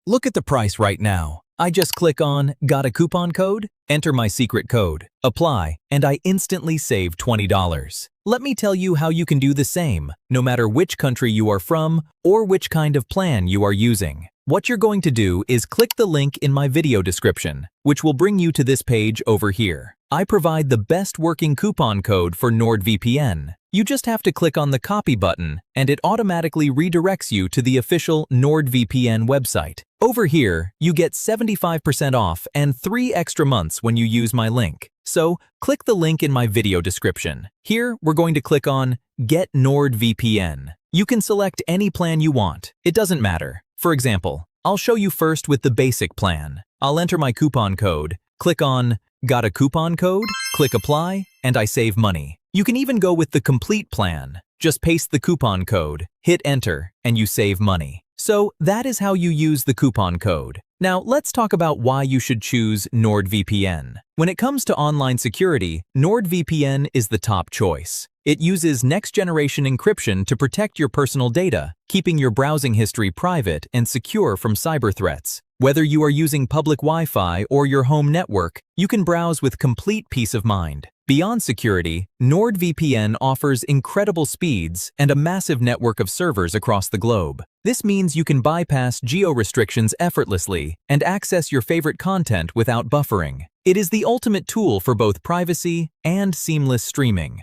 Look at the price right now. I just click on Got a coupon code, enter my secret code, apply, and I instantly save $20. Let me tell you how you can do the same, no matter which country you are from or which kind of plan you are using. What you're going to do is click the link in my video description, which will bring you to this page over here. I provide the best working coupon code for NordVPN. You just have to click on the copy button, and it automatically redirects you to the official NordVPN website. Over here, you get 75% off and 3 extra months when you use my link. So, click the link in my video description. Here, we're going to click on Get NordVPN. You can select any plan you want. It doesn't matter. For example, I'll show you first with the basic plan. I'll enter my coupon code, click on Got a coupon code, click Apply, and I save money. You can even go with the complete plan. Just paste the coupon code, hit Enter, and you save money. So that is how you use the coupon code. Now let's talk about why you should choose NordVPN. When it comes to online security, NordVPN is the top choice. It uses next-generation encryption to protect your personal data, keeping your browsing history private and secure from cyber threats. Whether you are using public Wi-Fi or your home network, you can browse with complete peace of mind. Beyond security, NordVPN offers incredible speeds and a massive network of servers across the globe. This means you can bypass geo-restrictions effortlessly and access your favorite content without buffering. It is the ultimate tool for both privacy and seamless streaming.